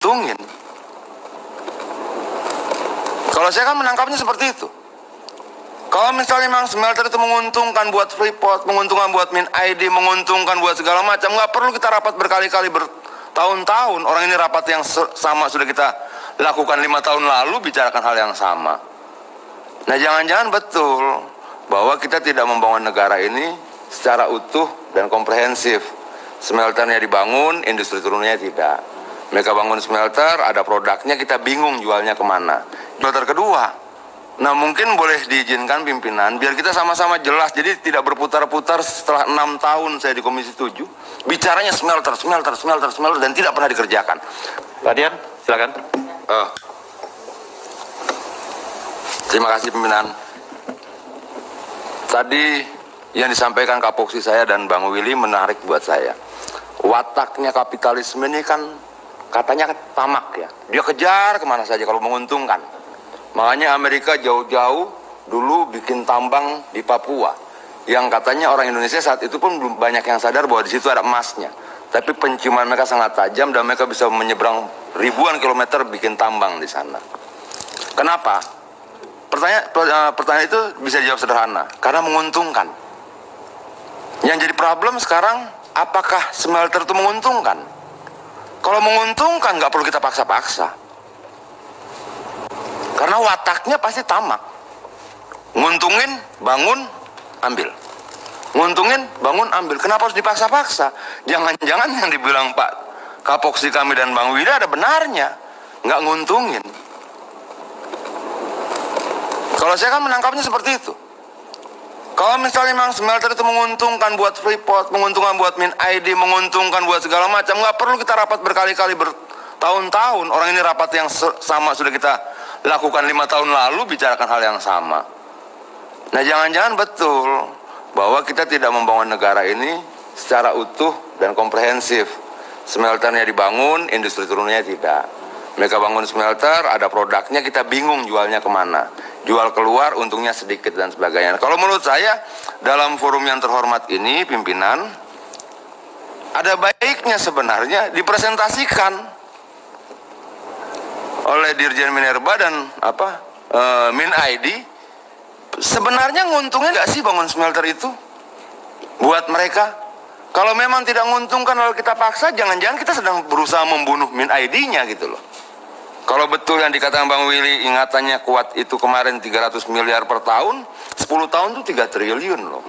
nguntungin. Kalau saya kan menangkapnya seperti itu. Kalau misalnya memang smelter itu menguntungkan buat Freeport, menguntungkan buat MinID, menguntungkan buat segala macam, nggak perlu kita rapat berkali-kali bertahun-tahun. Orang ini rapat yang sama sudah kita lakukan 5 tahun lalu, bicarakan hal yang sama. Nah, jangan-jangan betul bahwa kita tidak membangun negara ini secara utuh dan komprehensif. Smelternya dibangun, industri turunnya tidak. Mereka bangun smelter, ada produknya, kita bingung jualnya kemana. Smelter kedua, nah mungkin boleh diizinkan pimpinan, biar kita sama-sama jelas, jadi tidak berputar-putar setelah 6 tahun saya di Komisi 7, bicaranya smelter, dan tidak pernah dikerjakan. Pak Dian, silakan. Terima kasih pimpinan. Tadi yang disampaikan Kapoksi saya dan Bang Willy menarik buat saya. Wataknya kapitalisme ini kan katanya tamak ya. Dia kejar kemana saja kalau menguntungkan. Makanya Amerika jauh-jauh dulu bikin tambang di Papua. Yang katanya orang Indonesia saat itu pun belum banyak yang sadar bahwa di situ ada emasnya. Tapi penciuman mereka sangat tajam dan mereka bisa menyeberang ribuan kilometer bikin tambang di sana. Kenapa? Pertanyaan itu bisa dijawab sederhana. Karena menguntungkan. Yang jadi problem sekarang, apakah smelter itu menguntungkan? Kalau menguntungkan nggak perlu kita paksa-paksa. Karena wataknya pasti tamak. Nguntungin, bangun, ambil. Nguntungin, bangun, ambil. Kenapa harus dipaksa-paksa? Jangan-jangan yang dibilang Pak Kapoksi kami dan Bang Wida ada benarnya. Nggak nguntungin. Kalau saya kan menangkapnya seperti itu. Kalau misalnya memang smelter itu menguntungkan buat Freeport, menguntungkan buat MinID, menguntungkan buat segala macam, nggak perlu kita rapat berkali-kali bertahun-tahun. Orang ini rapat yang sama sudah kita lakukan 5 tahun lalu, bicarakan hal yang sama. Nah, jangan-jangan betul bahwa kita tidak membangun negara ini secara utuh dan komprehensif. Smelternya dibangun, industri turunnya tidak. Mereka bangun smelter, ada produknya, kita bingung jualnya kemana. Jual keluar, untungnya sedikit dan sebagainya. Kalau menurut saya, dalam forum yang terhormat ini, pimpinan, ada baiknya sebenarnya dipresentasikan oleh Dirjen Minerba dan MinID. Sebenarnya nguntungnya nggak sih bangun smelter itu buat mereka? Kalau memang tidak menguntungkan lalu kita paksa, jangan-jangan kita sedang berusaha membunuh MinID-nya gitu loh. Kalau betul yang dikatakan Bang Willy, ingatannya kuat itu kemarin 300 miliar per tahun, 10 tahun itu 3 triliun loh.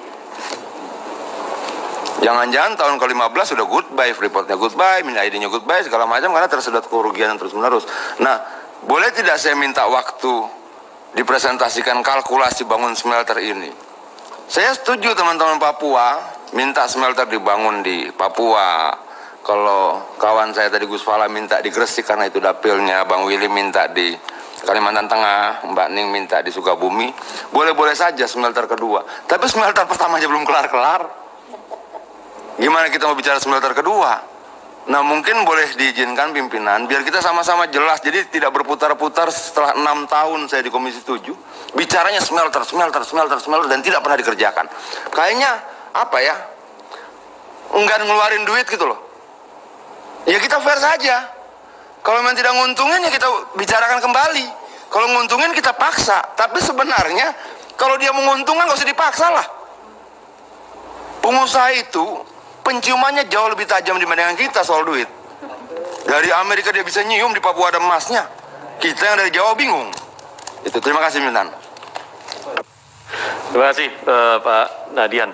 Jangan-jangan tahun ke-15 sudah goodbye, Freeport-nya goodbye, MinID-nya goodbye, segala macam karena tersedot kerugian yang terus-menerus. Nah, boleh tidak saya minta waktu dipresentasikan kalkulasi bangun smelter ini? Saya setuju teman-teman Papua, minta smelter dibangun di Papua. Kalau kawan saya tadi Gus Fala minta di Gresik karena itu dapilnya, Bang Willy minta di Kalimantan Tengah, Mbak Ning minta di Sukabumi, boleh-boleh saja smelter kedua. Tapi smelter pertama aja belum kelar-kelar. Gimana kita mau bicara smelter kedua? Nah, mungkin boleh diizinkan pimpinan, biar kita sama-sama jelas, jadi tidak berputar-putar setelah 6 tahun saya di Komisi 7, bicaranya smelter, dan tidak pernah dikerjakan. Kayaknya, enggan ngeluarin duit gitu loh. Ya kita fair saja. Kalau memang tidak nguntungin ya kita bicarakan kembali. Kalau nguntungin kita paksa. Tapi sebenarnya kalau dia menguntungkan gak usah dipaksa lah. Pengusaha itu penciumannya jauh lebih tajam dibandingkan kita soal duit. Dari Amerika dia bisa nyium, di Papua ada emasnya. Kita yang dari Jawa bingung. Itu terima kasih Mintan. Terima kasih Pak Nadian.